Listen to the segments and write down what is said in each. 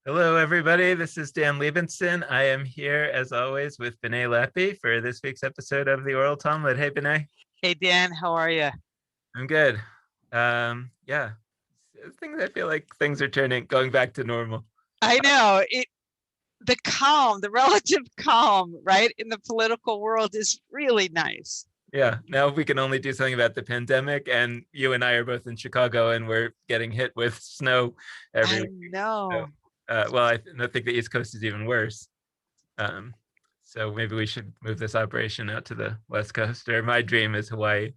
Hello, everybody. This is Dan Liebenson. I am here, as always, with B'nai Lepi for this week's episode of the Oral Talmud. Hey, B'nai. Hey Dan, how are you? I'm good. Yeah, things. I feel like things are going back to normal. I know the calm, the relative calm, right, in the political world is really nice. Yeah, now we can only do something about the pandemic, and you and I are both in Chicago, and we're getting hit with snow every I week. So, know. well, I think the East Coast is even worse. Um, so maybe we should move this operation out to the West Coast. Or my dream is Hawaii.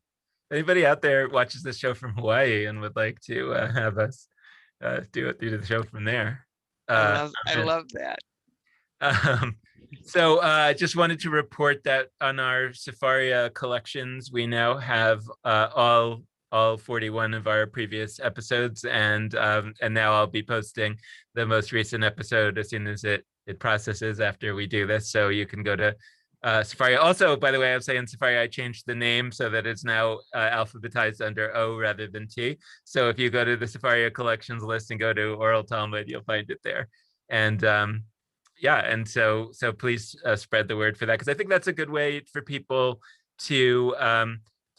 Anybody out there watches this show from Hawaii and would like to have us do the show from there? I Uh, love I and, love that. um, so I just wanted to report that on our Safaria collections, we now have all 41 of our previous episodes, and now I'll be posting the most recent episode as soon as it processes after we do this. So you can go to Safaria. Also, by the way, I was saying Safaria, I changed the name so that it's now alphabetized under O rather than T. So if you go to the Safaria collections list and go to Oral Talmud, you'll find it there. And yeah, and so please spread the word for that, because I think that's a good way for people to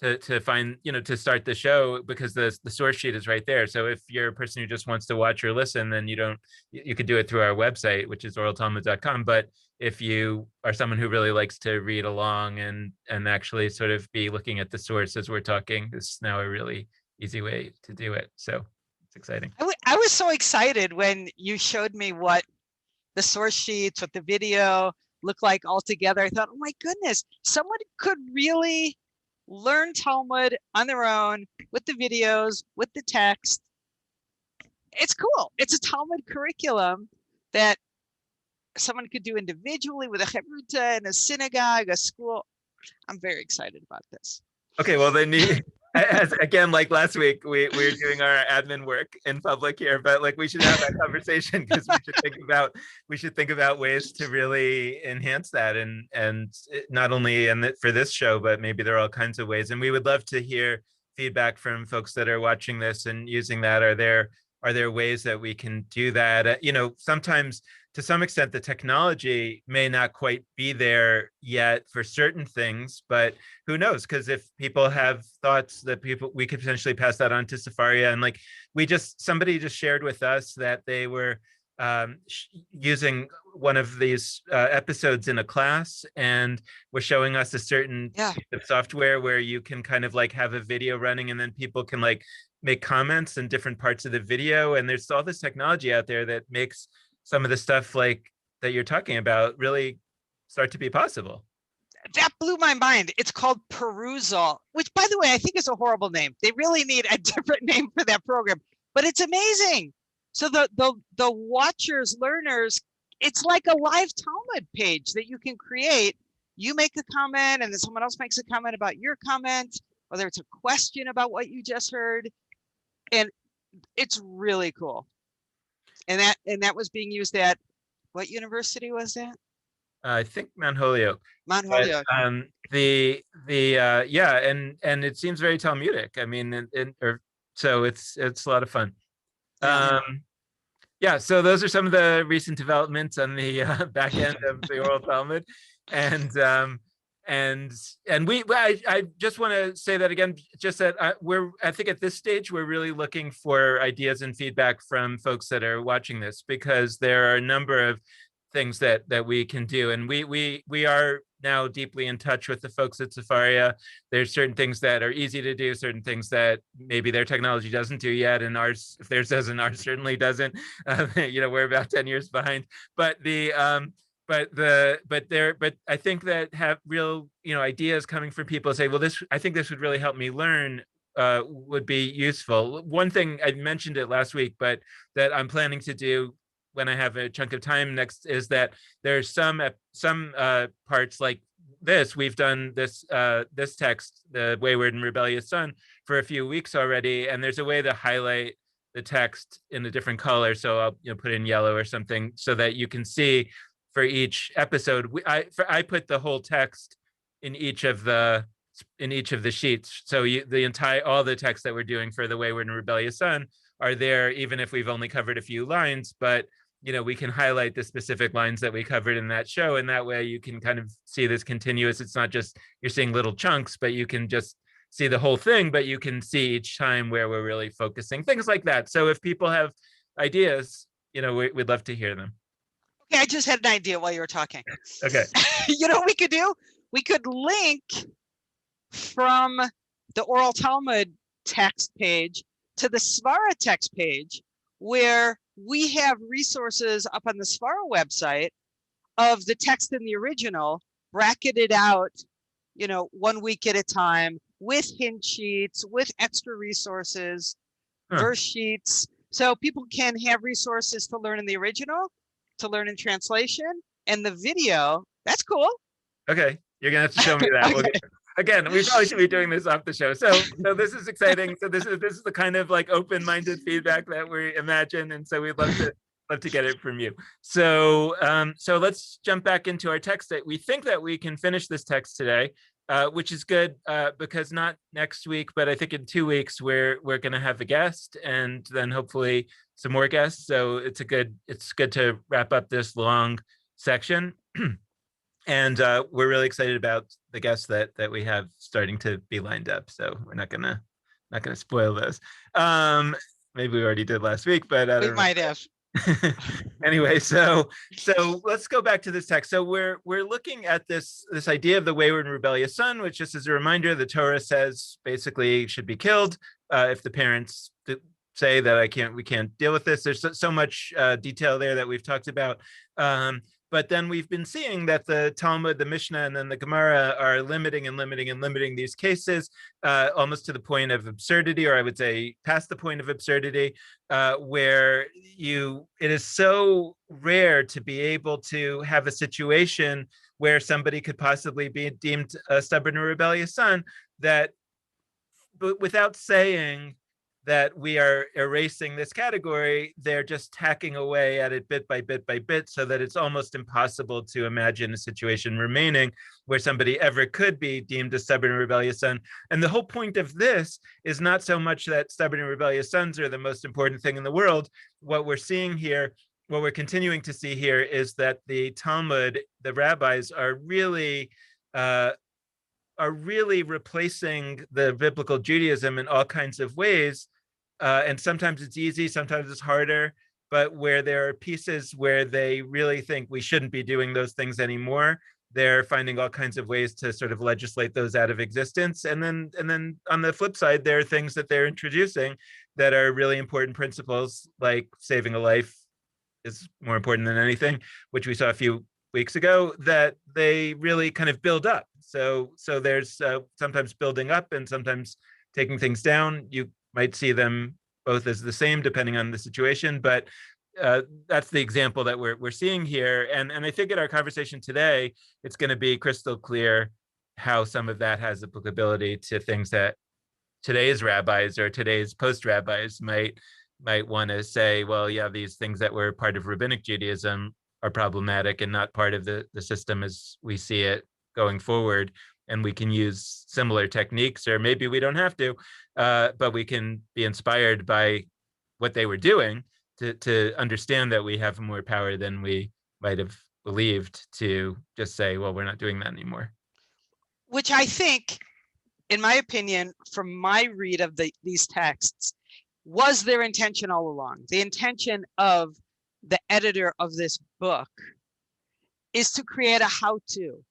to find, to start the show, because the source sheet is right there. So if you're a person who just wants to watch or listen, then you could do it through our website, which is oraltalmud.com. But if you are someone who really likes to read along and actually sort of be looking at the source as we're talking, this is now a really easy way to do it. So it's exciting. I was so excited when you showed me what the source sheets, what the video looked like all together. I thought, oh my goodness, someone could really learn Talmud on their own with the videos, with the text. It's cool. It's a Talmud curriculum that someone could do individually with a chavruta in a synagogue, a school. I'm very excited about this. Okay, well then as again, like last week, we're doing our admin work in public here, but like we should have that conversation, because we should think about ways to really enhance that, and not only for this show, but maybe there are all kinds of ways. And we would love to hear feedback from folks that are watching this and using that. Are there ways that we can do that? Sometimes, to some extent, the technology may not quite be there yet for certain things, but who knows? Because if people have thoughts that we could potentially pass that on to Safaria. And like somebody just shared with us that they were using one of these episodes in a class, and was showing us a certain software where you can kind of like have a video running, and then people can like make comments in different parts of the video. And there's all this technology out there that makes some of the stuff like that you're talking about really start to be possible. That blew my mind. It's called Perusal, which, by the way, I think is a horrible name. They really need a different name for that program, but it's amazing. So the watchers, learners, it's like a live Talmud page that you can create. You make a comment, and then someone else makes a comment about your comment, whether it's a question about what you just heard, and it's really cool. And that was being used at what university was that? I think Mount Holyoke. Mount But Holyoke. yeah, and it seems very Talmudic. I mean, so it's a lot of fun. Yeah. Yeah, so those are some of the recent developments on the back end of the Oral Talmud, and I just want to say that again, just that I think at this stage we're really looking for ideas and feedback from folks that are watching this, because there are a number of things that we can do, and we are now deeply in touch with the folks at Safaria. There's certain things that are easy to do, certain things that maybe their technology doesn't do yet, and ours, if theirs doesn't, ours certainly doesn't. We're about 10 years behind, but but I think that have real ideas coming from people say, well, I think this would really help me learn, would be useful. One thing, I mentioned it last week, but that I'm planning to do when I have a chunk of time next, is that there's some parts like this. We've done this text, the Wayward and Rebellious Son, for a few weeks already, and there's a way to highlight the text in a different color. So I'll put in yellow or something, so that you can see for each episode. I put the whole text in each of the sheets. So all the text that we're doing for the Wayward and Rebellious Son are there, even if we've only covered a few lines. But we can highlight the specific lines that we covered in that show, and that way you can kind of see this continuous. It's not just you're seeing little chunks, but you can just see the whole thing, but you can see each time where we're really focusing, things like that. So if people have ideas, we'd love to hear them. Okay, I just had an idea while you were talking. Okay. You know what we could do? We could link from the Oral Talmud text page to the Svara text page, where we have resources up on the Svara website of the text in the original, bracketed out, 1 week at a time, with hint sheets, with extra resources, verse sheets. So people can have resources to learn in the original, to learn in translation, and the video. That's cool. Okay, you're gonna have to show me that. Okay. Again, we probably should be doing this off the show. So this is exciting. So this is the kind of like open-minded feedback that we imagine, and so we'd love to get it from you. So let's jump back into our text. We think that we can finish this text today, which is good because not next week, but I think in 2 weeks we're going to have a guest, and then hopefully some more guests. So it's good to wrap up this long section. And we're really excited about the guests that we have starting to be lined up. So we're not gonna spoil those. Maybe we already did last week, but we might have. Anyway, so let's go back to this text. So we're looking at this idea of the wayward and rebellious son, which, just as a reminder, the Torah says basically should be killed if the parents say that we can't deal with this. There's so much detail there that we've talked about. But then we've been seeing that the Talmud, the Mishnah, and then the Gemara are limiting these cases almost to the point of absurdity, or I would say past the point of absurdity, where it is so rare to be able to have a situation where somebody could possibly be deemed a stubborn or rebellious son, that without saying that we are erasing this category, they're just tacking away at it bit by bit by bit, so that it's almost impossible to imagine a situation remaining where somebody ever could be deemed a stubborn and rebellious son. And the whole point of this is not so much that stubborn and rebellious sons are the most important thing in the world. What we're seeing here, what we're continuing to see here, is that the Talmud, the rabbis, are really replacing the biblical Judaism in all kinds of ways. And sometimes it's easy, sometimes it's harder, but where there are pieces where they really think we shouldn't be doing those things anymore, they're finding all kinds of ways to sort of legislate those out of existence. And then on the flip side, there are things that they're introducing that are really important principles, like saving a life is more important than anything, which we saw a few weeks ago, that they really kind of build up. So there's sometimes building up and sometimes taking things down. You might see them both as the same depending on the situation, but that's the example that we're seeing here. And I think in our conversation today, it's going to be crystal clear how some of that has applicability to things that today's rabbis or today's post-rabbis might want to say, well, yeah, these things that were part of rabbinic Judaism are problematic and not part of the system as we see it going forward. And we can use similar techniques, or maybe we don't have to, but we can be inspired by what they were doing to understand that we have more power than we might have believed, to just say, well, we're not doing that anymore. Which I think, in my opinion, from my read of these texts, was their intention all along. The intention of the editor of this book is to create a how-to.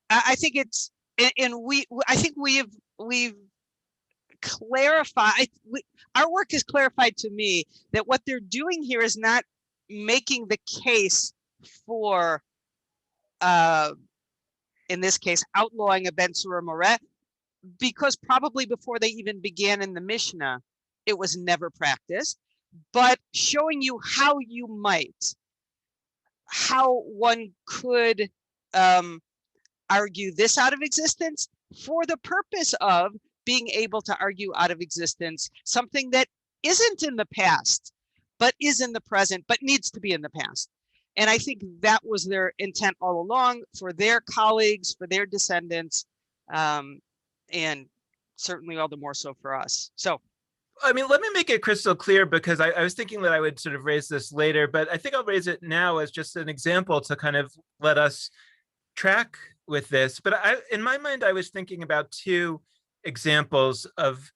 I think it's, and I think we've clarified, our work has clarified to me that what they're doing here is not making the case for, in this case, outlawing a Ben Surah Moreh, because probably before they even began in the Mishnah, it was never practiced, but showing you how one could argue this out of existence for the purpose of being able to argue out of existence something that isn't in the past, but is in the present, but needs to be in the past. And I think that was their intent all along, for their colleagues, for their descendants, and certainly all the more so for us. So I mean, let me make it crystal clear, because I was thinking that I would sort of raise this later, but I think I'll raise it now as just an example to kind of let us track with this. But in my mind, I was thinking about two examples of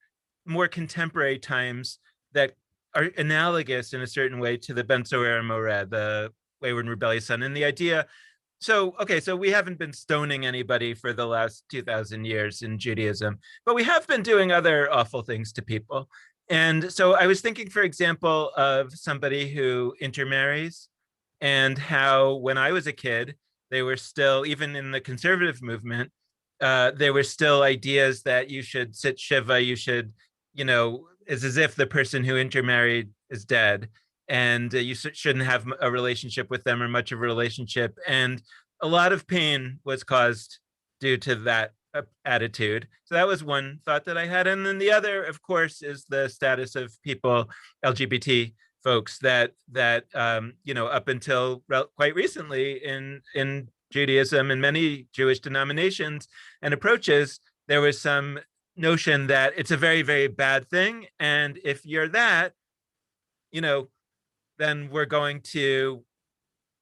more contemporary times that are analogous in a certain way to the Ben Soer Moreh, the Wayward and Rebellious Son. And the idea, so, okay, so we haven't been stoning anybody for the last 2,000 years in Judaism, but we have been doing other awful things to people. And so I was thinking, for example, of somebody who intermarries, and how when I was a kid, they were still, even in the conservative movement, there were still ideas that you should sit Shiva, you should, it's as if the person who intermarried is dead, and you shouldn't have a relationship with them or much of a relationship. And a lot of pain was caused due to that attitude. So that was one thought that I had. And then the other, of course, is the status of people, LGBT folks, that up until quite recently in Judaism and many Jewish denominations and approaches, there was some notion that it's a very, very bad thing, and if you're that, then we're going to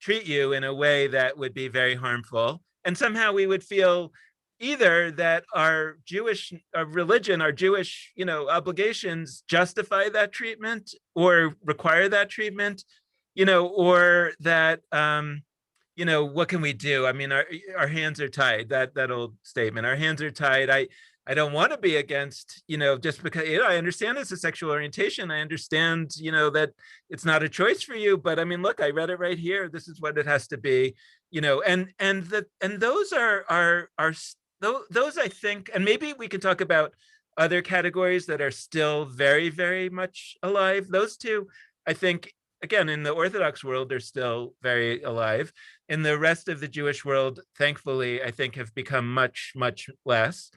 treat you in a way that would be very harmful. And somehow we would feel either that our Jewish religion, our Jewish, obligations justify that treatment or require that treatment, or that, what can we do? I mean, our hands are tied. That old statement, our hands are tied. I don't want to be against, just because, I understand it's a sexual orientation. I understand, that it's not a choice for you, but I mean, look, I read it right here. This is what it has to be, and those are those, I think, and maybe we can talk about other categories that are still very, very much alive. Those two, I think, again, in the Orthodox world, they're still very alive. In the rest of the Jewish world, thankfully, I think have become much, much less.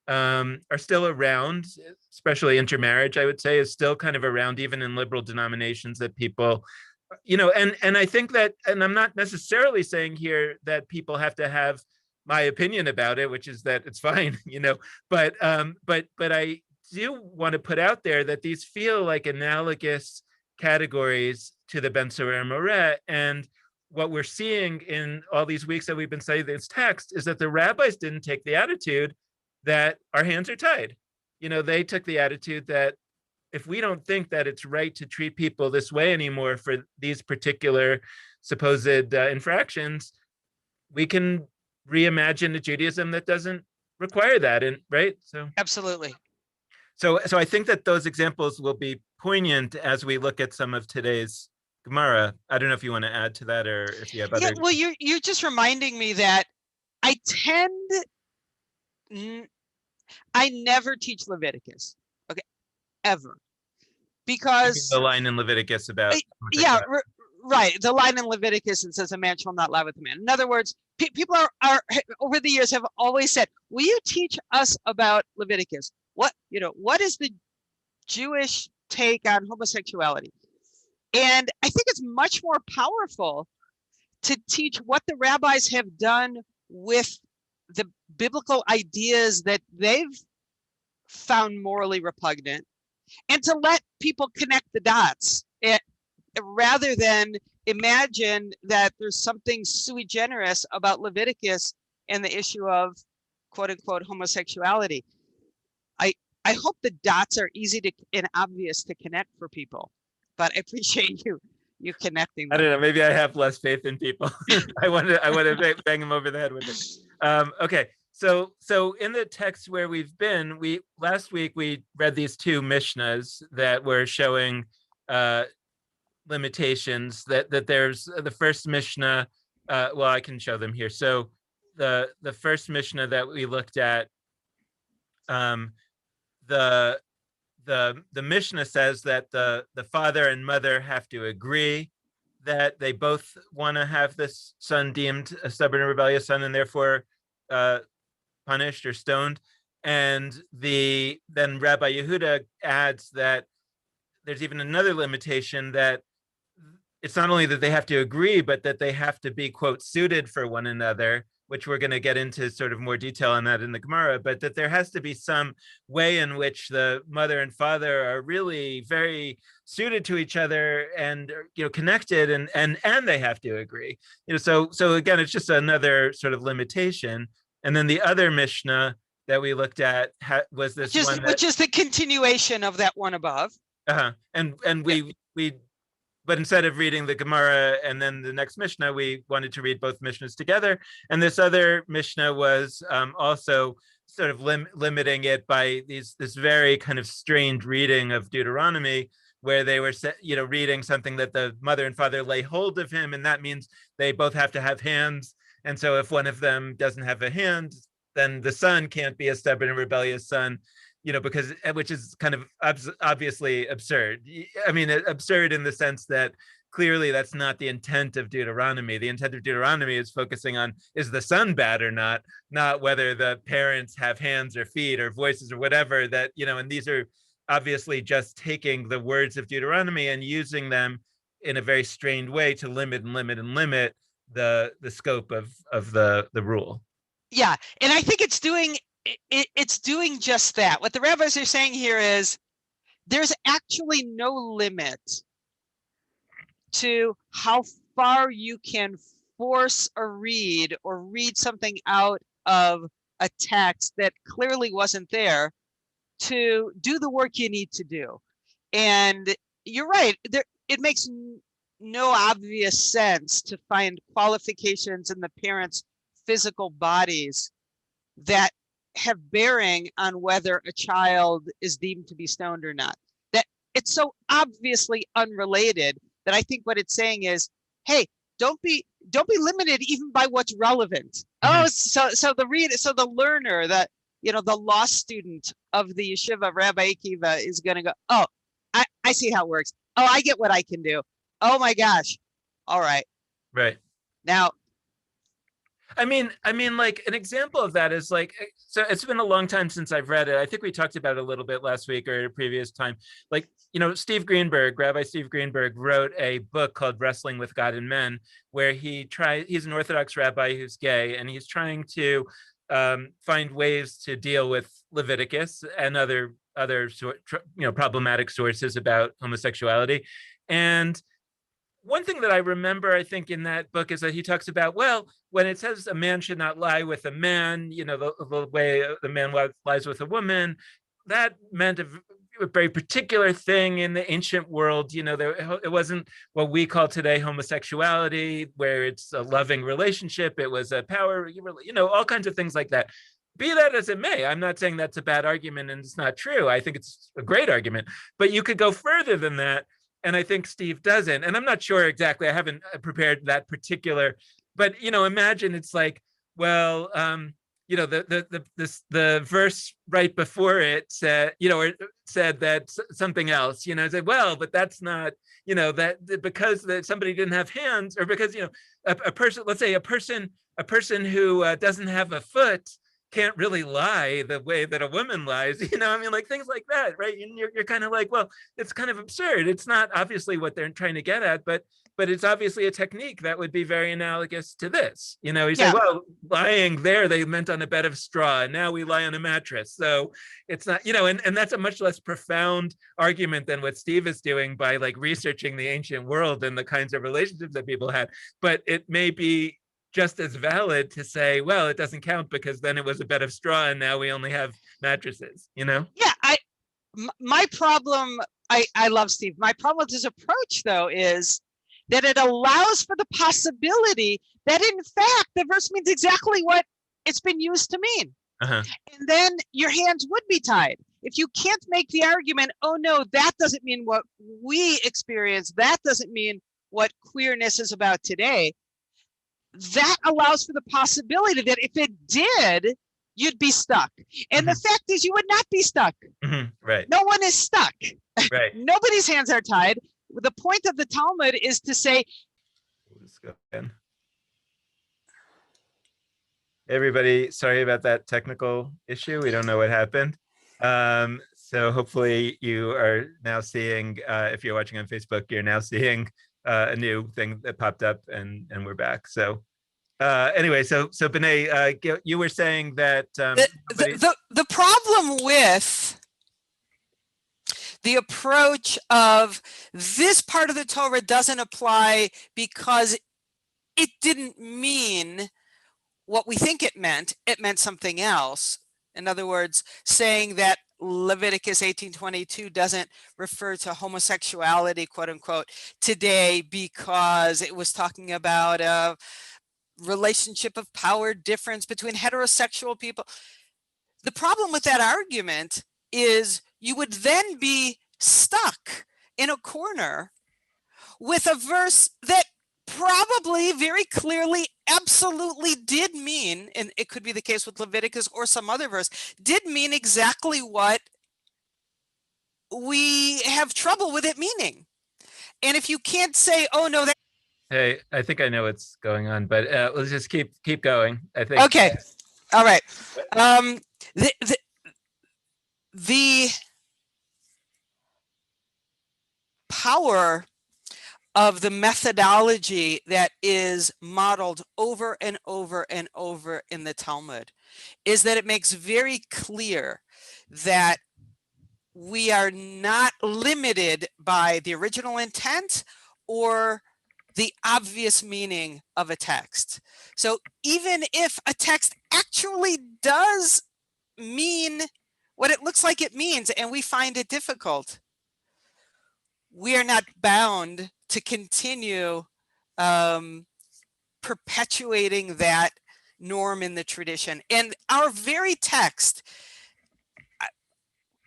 Are still around, especially intermarriage, I would say, is still kind of around, even in liberal denominations, that people, and I think that, and I'm not necessarily saying here that people have to have my opinion about it, which is that it's fine, but I do want to put out there that these feel like analogous categories to the Ben Soer Moreh. And what we're seeing in all these weeks that we've been studying this text is that the rabbis didn't take the attitude that our hands are tied. They took the attitude that if we don't think that it's right to treat people this way anymore for these particular supposed infractions, we can reimagine a Judaism that doesn't require that. And right. So absolutely. So I think that those examples will be poignant as we look at some of today's Gemara. I don't know if you want to add to that, or if you have other. Yeah, well, you're just reminding me that I never teach Leviticus, okay, ever, because the line in Leviticus about right, the line in Leviticus that says a man shall not lie with a man. In other words, people are over the years have always said, "Will you teach us about Leviticus? What is the Jewish take on homosexuality?" And I think it's much more powerful to teach what the rabbis have done with the biblical ideas that they've found morally repugnant, and to let people connect the dots, rather than imagine that there's something sui generis about Leviticus and the issue of quote unquote homosexuality. I hope the dots are easy and obvious to connect for people, but I appreciate you connecting them. I don't know, maybe I have less faith in people. I want to bang them over the head with it. Okay, so in the text where we've been, last week we read these two Mishnahs that were showing limitations. That there's the first Mishnah. Well, I can show them here. So the first Mishnah that we looked at, the Mishnah says that the father and mother have to agree that they both want to have this son deemed a stubborn and rebellious son, and therefore punished or stoned. And then Rabbi Yehuda adds that there's even another limitation, that it's not only that they have to agree, but that they have to be, quote, suited for one another, which we're going to get into sort of more detail on that in the Gemara, but that there has to be some way in which the mother and father are really very suited to each other and connected, and they have to agree. So again, it's just another sort of limitation. And then the other Mishnah that we looked at was this which is the continuation of that one above. And we but instead of reading the Gemara and then the next Mishnah, we wanted to read both Mishnahs together. And this other Mishnah was also sort of limiting it by this very kind of strange reading of Deuteronomy, where they were reading something that the mother and father lay hold of him, and that means they both have to have hands. And so if one of them doesn't have a hand, then the son can't be a stubborn and rebellious son, because, which is kind of obviously absurd. I mean, absurd in the sense that clearly that's not the intent of Deuteronomy. The intent of Deuteronomy is focusing on, is the son bad or not whether the parents have hands or feet or voices or whatever that, and these are obviously just taking the words of Deuteronomy and using them in a very strained way to limit the scope of the rule. Yeah, and I think it's doing just that. What the rabbis are saying here is there's actually no limit to how far you can force a read or read something out of a text that clearly wasn't there to do the work you need to do. And you're right, it makes no obvious sense to find qualifications in the parents' physical bodies that have bearing on whether a child is deemed to be stoned or not. That it's so obviously unrelated that I think what it's saying is, hey, don't be limited even by what's relevant. Mm-hmm. So the learner, the law student of the yeshiva of Rabbi Akiva is going to go, oh, I see how it works. Oh, I get what I can do. Oh my gosh. All right. Right. Now, I mean, like an example of that is like, so it's been a long time since I've read it. I think we talked about it a little bit last week or a previous time. Like, Rabbi Steve Greenberg wrote a book called Wrestling with God and Men, where he's an Orthodox rabbi who's gay, and he's trying to find ways to deal with Leviticus and other problematic sources about homosexuality. And one thing that I remember, I think, in that book is that he talks about, well, when it says a man should not lie with a man, the way the man lies with a woman, that meant a very particular thing in the ancient world. It wasn't what we call today homosexuality, where it's a loving relationship. It was a power, all kinds of things like that. Be that as it may, I'm not saying that's a bad argument and it's not true. I think it's a great argument, but you could go further than that. And I think Steve doesn't. And I'm not sure exactly. I haven't prepared that particular, but imagine it's like, well, the verse right before it said, said that something else, said, well, but that's not, that because somebody didn't have hands, or because, a person, let's say a person who doesn't have a foot can't really lie the way that a woman lies, like things like that, right? And you're kind of like, well, it's kind of absurd. It's not obviously what they're trying to get at, but it's obviously a technique that would be very analogous to this. You say, well, lying there, they meant on a bed of straw, and now we lie on a mattress. So it's not, and that's a much less profound argument than what Steve is doing by like researching the ancient world and the kinds of relationships that people had. But it may be just as valid to say, well, it doesn't count because then it was a bed of straw and now we only have mattresses, Yeah, my problem, I love Steve. My problem with his approach, though, is that it allows for the possibility that, in fact, the verse means exactly what it's been used to mean. Uh-huh. And then your hands would be tied. If you can't make the argument, oh, no, that doesn't mean what we experience. That doesn't mean what queerness is about today. That allows for the possibility that if it did, you'd be stuck. And the fact is, you would not be stuck. Right. No one is stuck. Right. Nobody's hands are tied. The point of the Talmud is to say, let's go again. Everybody, sorry about that technical issue. We don't know what happened. So hopefully you are now seeing, if you're watching on Facebook, you're now seeing a new thing that popped up, and we're back. So Anyway, so B'nai, you were saying that the problem with the approach of this part of the Torah doesn't apply because it didn't mean what we think it meant something else. In other words, saying that Leviticus 18:22 doesn't refer to homosexuality, quote unquote, today because it was talking about a relationship of power difference between heterosexual people. The problem with that argument is you would then be stuck in a corner with a verse that probably very clearly absolutely did mean, and it could be the case with Leviticus or some other verse, did mean exactly what we have trouble with it meaning. And if you can't say, oh no, that. Hey, I think I know what's going on, but let's just keep going. I think. Okay. All right. The power of the methodology that is modeled over and over and over in the Talmud is that it makes very clear that we are not limited by the original intent or the obvious meaning of a text. So even if a text actually does mean what it looks like it means and we find it difficult, we are not bound to continue perpetuating that norm in the tradition. And our very text,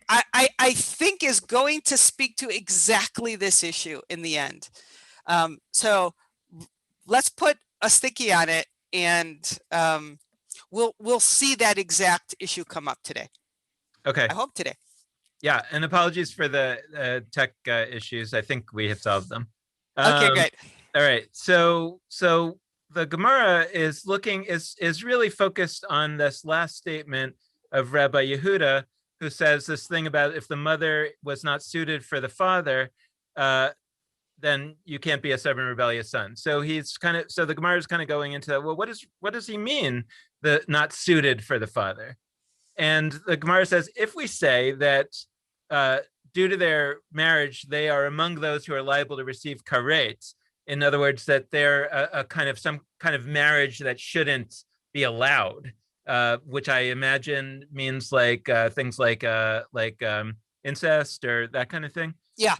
I think, is going to speak to exactly this issue in the end. So let's put a sticky on it, and we'll see that exact issue come up today. Okay. I hope today. Yeah, and apologies for the tech issues. I think we have solved them. Okay, great. All right, so the Gemara is really focused on this last statement of Rabbi Yehuda, who says this thing about if the mother was not suited for the father, then you can't be a stubborn, rebellious son. So the Gemara is kind of going into, well, what does he mean, the not suited for the father? And the Gemara says, if we say that due to their marriage, they are among those who are liable to receive karet, in other words, that they're some kind of marriage that shouldn't be allowed, which I imagine means like things like incest or that kind of thing. Yeah.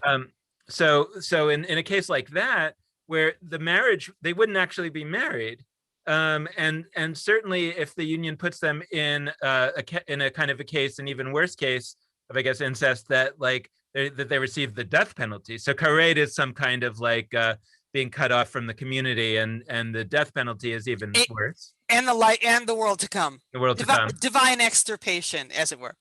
So in a case like that, where the marriage, they wouldn't actually be married. And certainly if the union puts them in a kind of a case, an even worse case of, I guess, incest, that they receive the death penalty. So karet is some kind of being cut off from the community, and the death penalty is even worse. And the light and the world to come. The world to come. Divine extirpation, as it were.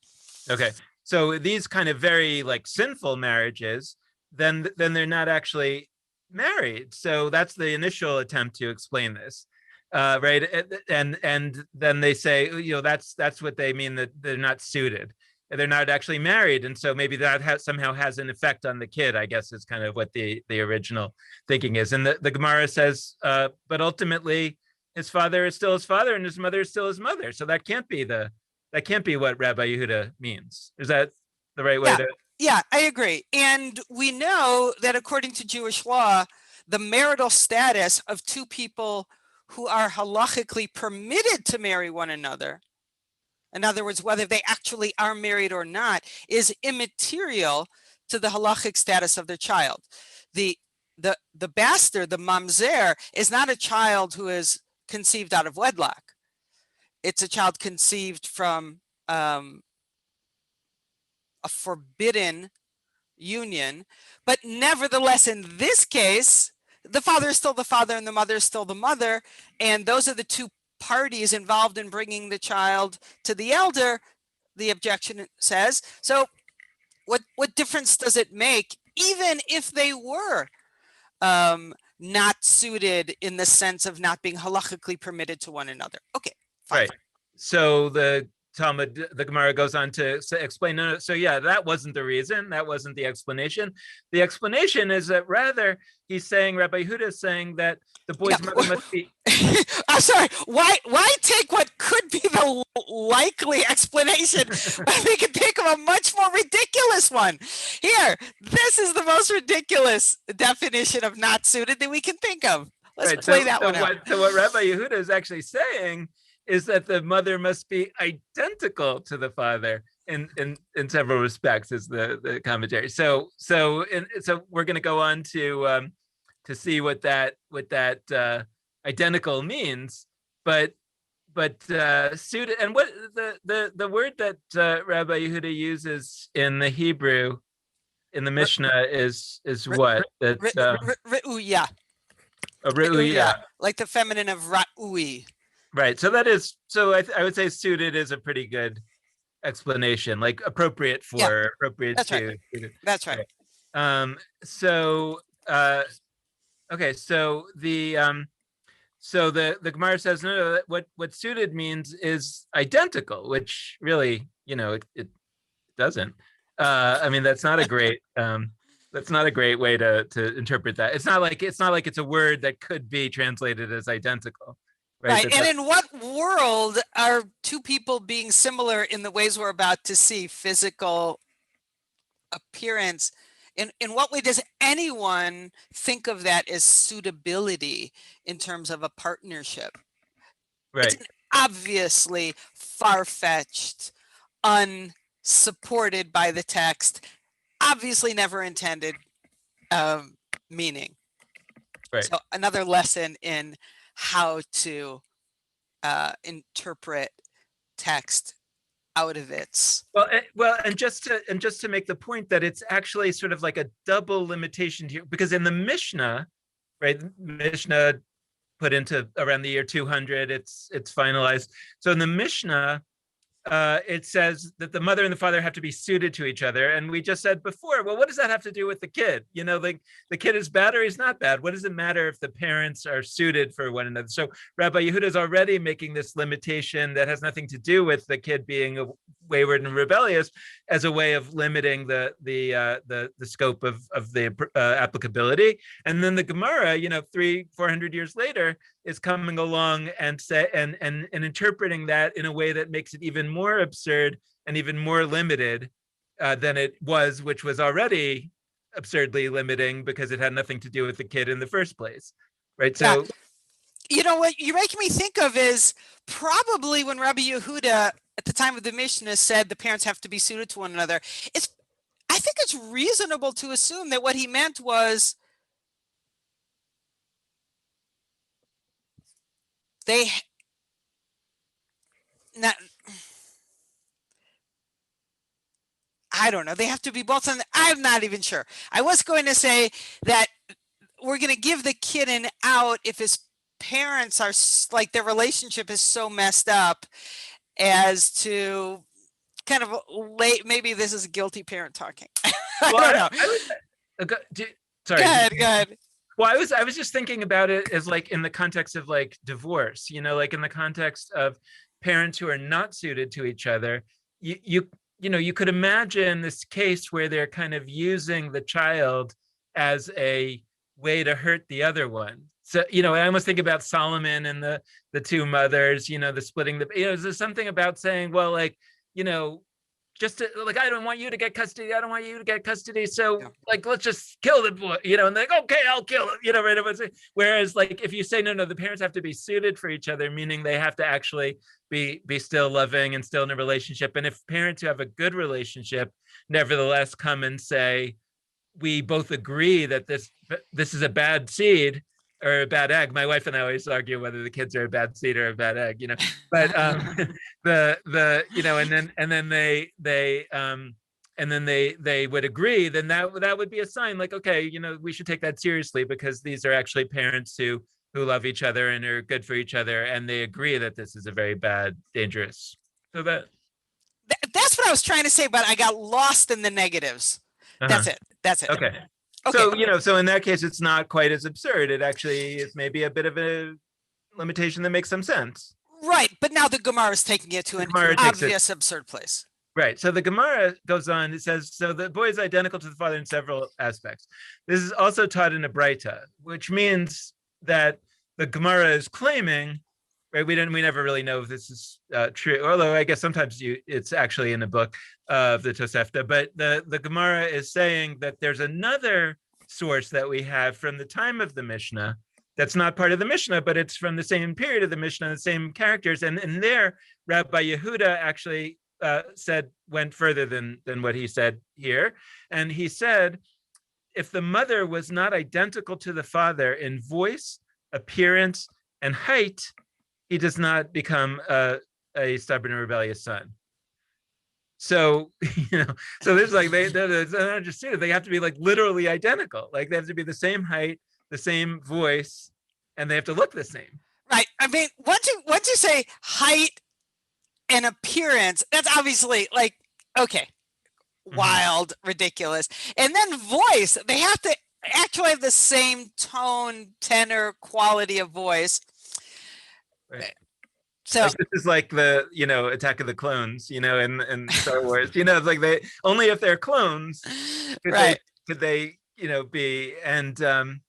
Okay. So these kind of very sinful marriages, then they're not actually married. So that's the initial attempt to explain this. Right, and then they say, that's what they mean, that they're not suited, they're not actually married, and so maybe that somehow has an effect on the kid, I guess, is kind of what the original thinking is. And the Gemara says, but ultimately his father is still his father and his mother is still his mother, so that can't be what Rabbi Yehuda means. Is that the right way to? Yeah, I agree. And we know that according to Jewish law, the marital status of two people who are halachically permitted to marry one another, in other words, whether they actually are married or not, is immaterial to the halachic status of their child. The bastard, the mamzer, is not a child who is conceived out of wedlock. It's a child conceived from a forbidden union. But nevertheless, in this case, the father is still the father and the mother is still the mother, and those are the two parties involved in bringing the child to the elder, the objection says. So what difference does it make, even if they were not suited in the sense of not being halachically permitted to one another? Okay, fine. Right. So the Talmud, the Gemara goes on to explain, no, so yeah, that wasn't the reason. That wasn't the explanation. The explanation is that rather he's saying, Rabbi Yehuda is saying that the boy's mother must be. I'm sorry. Why take what could be the likely explanation when we can think of a much more ridiculous one? Here, this is the most ridiculous definition of not suited that we can think of. Let's play that one out. So what Rabbi Yehuda is actually saying is that the mother must be identical to the father in several respects, is the commentary. So we're going to go on to see what that identical means, but suited, and what the word that Rabbi Yehuda uses in the Hebrew in the Mishnah is what? Re'uya. Re'uya, like the feminine of ra'ui. Right. So that is, so I would say suited is a pretty good explanation, like appropriate for, Yeah, appropriate that's to. Right. That's right. Okay. So the Gemara says, no, what suited means is identical, which really, it doesn't. I mean, that's not a great, way to interpret that. It's not like it's a word that could be translated as identical. Right. And in what world are two people being similar in the ways we're about to see, physical appearance? In what way does anyone think of that as suitability in terms of a partnership? Right. It's obviously far-fetched, unsupported by the text, obviously never intended meaning. Right. So another lesson in how to interpret text out of its and just to make the point that it's actually sort of like a double limitation here, because in the Mishnah, right, Mishnah put into around the year 200, it's finalized. So in the Mishnah, it says that the mother and the father have to be suited to each other. And we just said before, well, what does that have to do with the kid? Like the kid is bad or he's not bad. What does it matter if the parents are suited for one another? So Rabbi Yehuda is already making this limitation that has nothing to do with the kid being wayward and rebellious, as a way of limiting the scope of the applicability. And then the Gemara, 300-400 years later, is coming along and interpreting that in a way that makes it even more absurd and even more limited than it was, which was already absurdly limiting because it had nothing to do with the kid in the first place, right? So, what you're making me think of is probably when Rabbi Yehuda at the time of the Mishnah said the parents have to be suited to one another. I think it's reasonable to assume that what he meant was they have to be both. I'm not even sure. I was going to say that we're going to give the kid an out if his parents are like, their relationship is so messed up as to kind of maybe this is a guilty parent talking. I don't know. Sorry. Go ahead. Well, I was just thinking about it as like in the context of like divorce, like in the context of parents who are not suited to each other. You could imagine this case where they're kind of using the child as a way to hurt the other one. So, I almost think about Solomon and the two mothers, the splitting there's something about saying, well, like, just to, like, I don't want you to get custody. I don't want you to get custody. So like, let's just kill the boy, and like, okay, I'll kill him, right? Whereas like, if you say, no, the parents have to be suited for each other, meaning they have to actually be still loving and still in a relationship. And if parents who have a good relationship, nevertheless come and say, we both agree that this is a bad seed or a bad egg. My wife and I always argue whether the kids are a bad seed or a bad egg, but and then they would agree, then that would be a sign like, okay, we should take that seriously, because these are actually parents who love each other and are good for each other, and they agree that this is a very bad, dangerous. So that's what I was trying to say, but I got lost in the negatives. That's it. Okay. So, so in that case, it's not quite as absurd. It actually is maybe a bit of a limitation that makes some sense. Right, but now the Gemara is taking it to an obvious, absurd place. Right. So the Gemara goes on. It says, so the boy is identical to the father in several aspects. This is also taught in a Braita, which means that the Gemara is claiming, right? We never really know if this is true, although I guess sometimes it's actually in a book of the Tosefta. But the Gemara is saying that there's another source that we have from the time of the Mishnah that's not part of the Mishnah, but it's from the same period of the Mishnah, the same characters. And there, Rabbi Yehuda actually went further than what he said here. And he said, if the mother was not identical to the father in voice, appearance, and height, he does not become a stubborn and rebellious son. So, so there's like, they have to be like literally identical. Like they have to be the same height, the same voice, and they have to look the same. Right. I mean, once you say height and appearance, that's obviously like, okay, wild, ridiculous. And then voice, they have to actually have the same tone, tenor, quality of voice. Right. So like this is like the, Attack of the Clones, in Star Wars, it's like they only if they're clones could they be, and okay,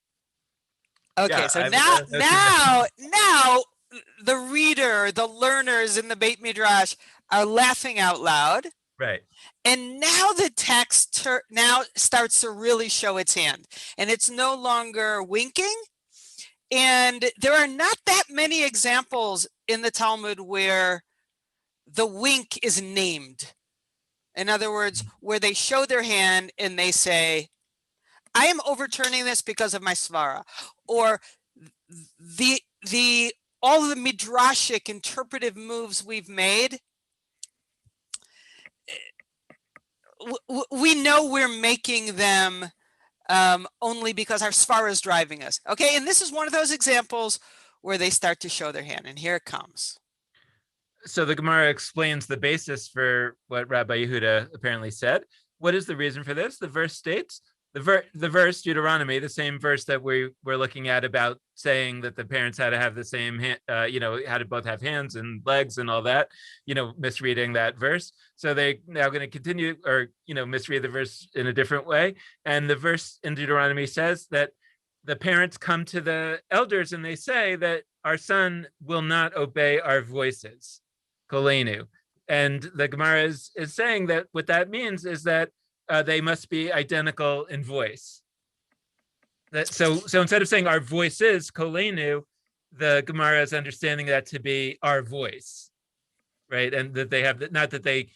yeah, so now the reader, the learners in the Beit Midrash are laughing out loud. Right. And now the text now starts to really show its hand, and it's no longer winking. And there are not that many examples in the Talmud where the wink is named. In other words, where they show their hand and they say, I am overturning this because of my svara, or all the midrashic interpretive moves we've made. We know we're making them only because our svara is driving us. Okay, and this is one of those examples where they start to show their hand, and here it comes. So the Gemara explains the basis for what Rabbi Yehuda apparently said. What is the reason for this? The verse states, the verse Deuteronomy, the same verse that we were looking at about saying that the parents had to have the same, had to both have hands and legs and all that, misreading that verse. So they're now going to continue or, misread the verse in a different way. And the verse in Deuteronomy says that the parents come to the elders and they say that our son will not obey our voices, kolenu. And the Gemara is saying that what that means is that they must be identical in voice. So instead of saying our voices, kolenu, the Gemara is understanding that to be our voice, right? And that they have, not that they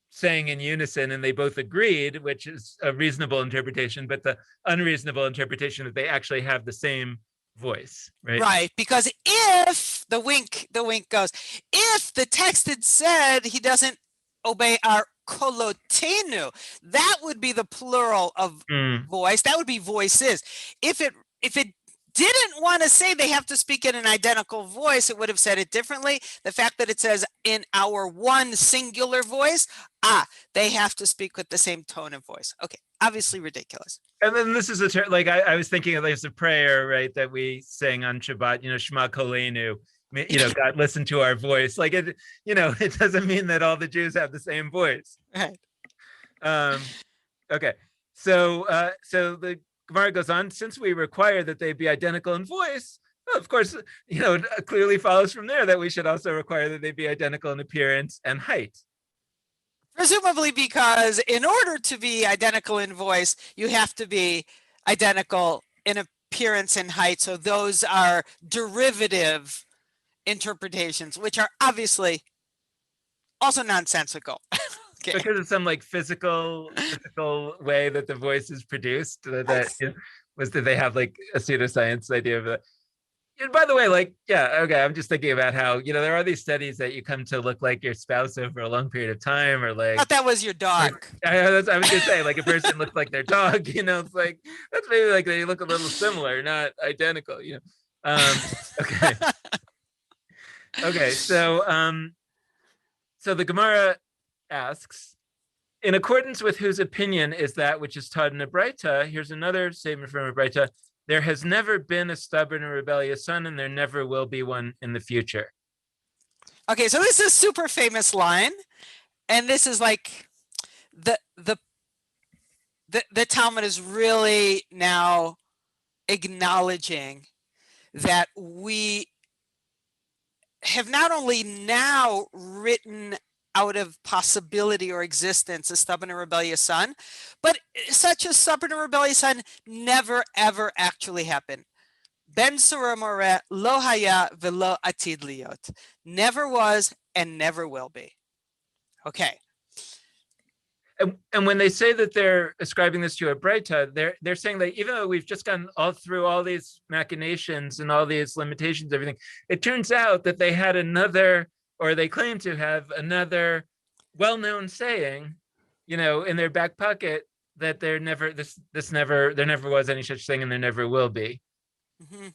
sang in unison and they both agreed, which is a reasonable interpretation, but the unreasonable interpretation that they actually have the same voice, right? Right, because if the wink goes, if the text had said he doesn't obey our kolotenu, that would be the plural of voice. That would be voices. If it didn't want to say they have to speak in an identical voice, it would have said it differently. The fact that it says in our one singular voice, they have to speak with the same tone of voice. Okay, obviously ridiculous. And then this is a term, like I was thinking of, there's a prayer, right, that we sing on Shabbat, Shema Kolenu, God, listen to our voice. Like it, it doesn't mean that all the Jews have the same voice. Right. Okay. So the Gemara goes on, since we require that they be identical in voice, well, of course, it clearly follows from there that we should also require that they be identical in appearance and height. Presumably because in order to be identical in voice, you have to be identical in appearance and height. So those are derivative interpretations, which are obviously also nonsensical. Okay. Because of some like physical way that the voice is produced, that they have like a pseudoscience idea of it. And by the way, I'm just thinking about how, there are these studies that you come to look like your spouse over a long period of time, or like. I thought that was your dog. I was going to say, like a person looks like their dog, it's like, that's maybe like they look a little similar, not identical, Okay. Okay, so the Gemara asks, in accordance with whose opinion is that which is taught in a Braita, here's another statement from a Braita, there has never been a stubborn and rebellious son, and there never will be one in the future. Okay, so this is a super famous line, and this is like the Talmud is really now acknowledging that we have not only now written out of possibility or existence a stubborn and rebellious son, but such a stubborn and rebellious son never ever actually happened. Ben Surah Moreh lo haya velo atid liot. Never was and never will be. Okay. And when they say that they're ascribing this to a Breita, they're saying that even though we've just gone all through all these machinations and all these limitations, everything, it turns out that they had another, or they claim to have another well-known saying, in their back pocket, that there never was any such thing, and there never will be. Mm-hmm.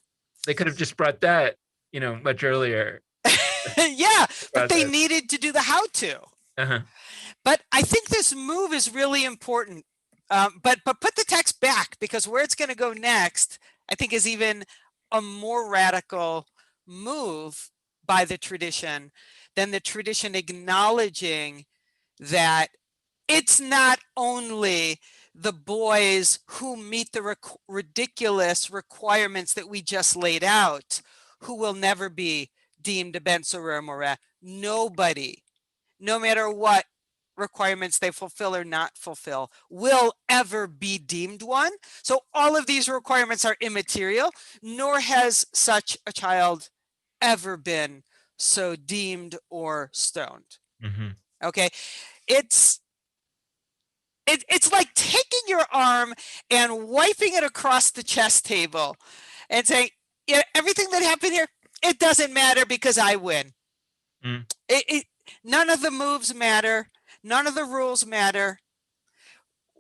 They could have just brought that, much earlier. Yeah, but they needed to do the how-to. Uh-huh. But I think this move is really important. But put the text back, because where it's going to go next, I think, is even a more radical move by the tradition than the tradition acknowledging that it's not only the boys who meet the ridiculous requirements that we just laid out who will never be deemed a ben surah moreh. Nobody, no matter what requirements they fulfill or not fulfill, will ever be deemed one. So all of these requirements are immaterial, nor has such a child ever been so deemed or stoned. Mm-hmm. Okay, it's like taking your arm and wiping it across the chess table and saying, yeah, everything that happened here, it doesn't matter because I win. Mm. None of the moves matter. None of the rules matter.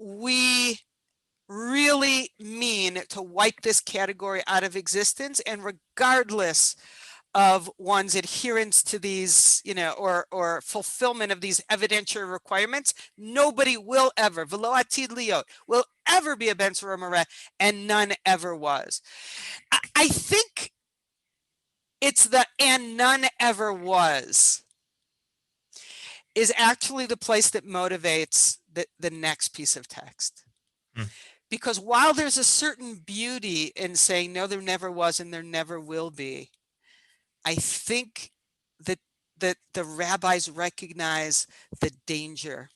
We really mean to wipe this category out of existence, and regardless of one's adherence to these, or fulfillment of these evidentiary requirements, nobody will ever, velo atid liot, will ever be a ben surah moreh, and none ever was. I think it's the "and none ever was" is actually the place that motivates the next piece of text. Because while there's a certain beauty in saying, no, there never was and there never will be, I think that the rabbis recognize the danger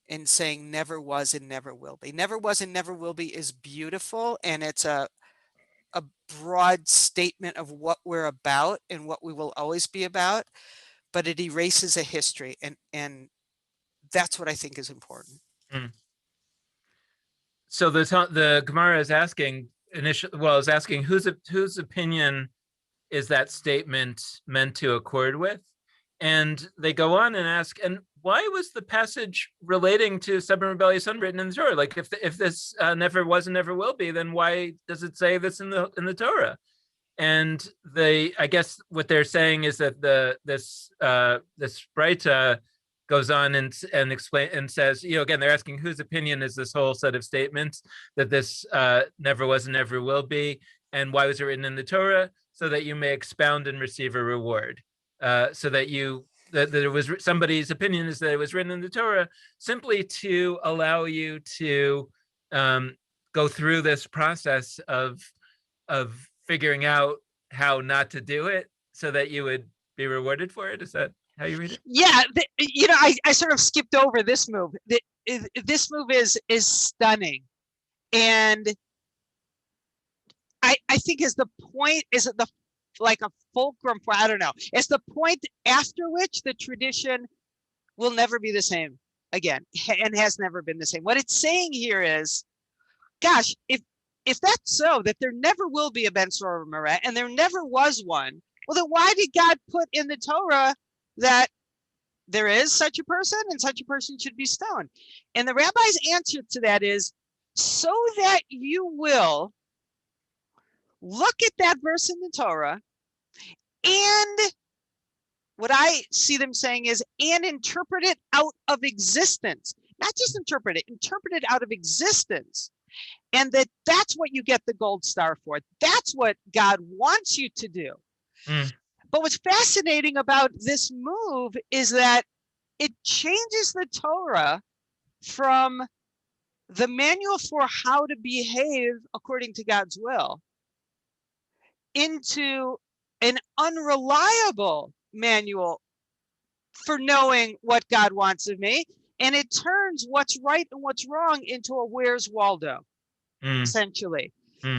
in saying never was and never will be. Never was and never will be is beautiful, and it's a broad statement of what we're about and what we will always be about, but it erases a history, and that's what I think is important. Mm. So the Gemara is asking whose opinion is that statement meant to accord with? And they go on and ask, and why was the passage relating to stubborn rebellious son written in the Torah? Like, if this never was and never will be, then why does it say this in the Torah? And I guess what they're saying is that this Breita goes on and explain and says, again, they're asking whose opinion is this whole set of statements that this never was and never will be, and why was it written in the Torah? So that you may expound and receive a reward. So that it was somebody's opinion is that it was written in the Torah simply to allow you to go through this process of figuring out how not to do it, so that you would be rewarded for it. Is that how you read it? Yeah, I sort of skipped over this move. This move is stunning, and I think is the point, is it like a fulcrum for, I don't know, it's the point after which the tradition will never be the same again, and has never been the same. What it's saying here is, gosh, if that's so, that there never will be a ben surah moreh, and there never was one, well, then why did God put in the Torah that there is such a person and such a person should be stoned? And the rabbi's answer to that is, so that you will look at that verse in the Torah, and what I see them saying is, and interpret it out of existence. Not just interpret it out of existence. And that's what you get the gold star for. That's what God wants you to do. Mm. But what's fascinating about this move is that it changes the Torah from the manual for how to behave according to God's will into an unreliable manual for knowing what God wants of me. And it turns what's right and what's wrong into a Where's Waldo, essentially.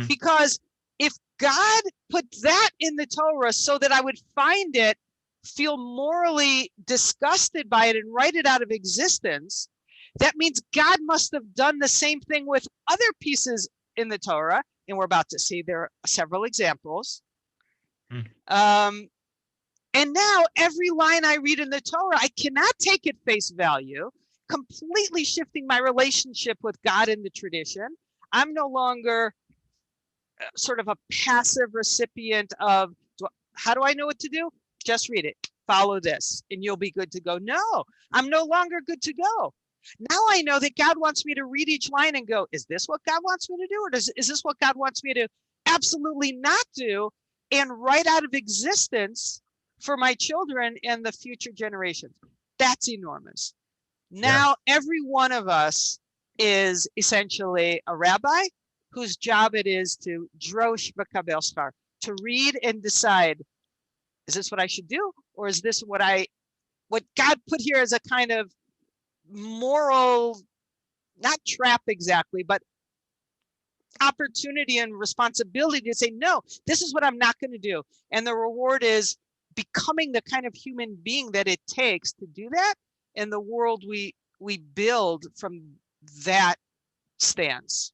Because if God put that in the Torah so that I would find it, feel morally disgusted by it, and write it out of existence, that means God must have done the same thing with other pieces in the Torah. And we're about to see there are several examples. And now every line I read in the Torah, I cannot take at face value, completely shifting my relationship with God in the tradition. I'm no longer sort of a passive recipient of, how do I know what to do? Just read it, follow this, and you'll be good to go. No, I'm no longer good to go. Now I know that God wants me to read each line and go, is this what God wants me to do? Or is this what God wants me to absolutely not do and write out of existence for my children and the future generations? That's enormous. Now, every one of us is essentially a rabbi whose job it is to drosh v'kabel schar, to read and decide, is this what I should do? Or is this what God put here as a kind of moral, not trap exactly, but opportunity and responsibility to say, no, this is what I'm not going to do. And the reward is becoming the kind of human being that it takes to do that. And the world we build from that stance.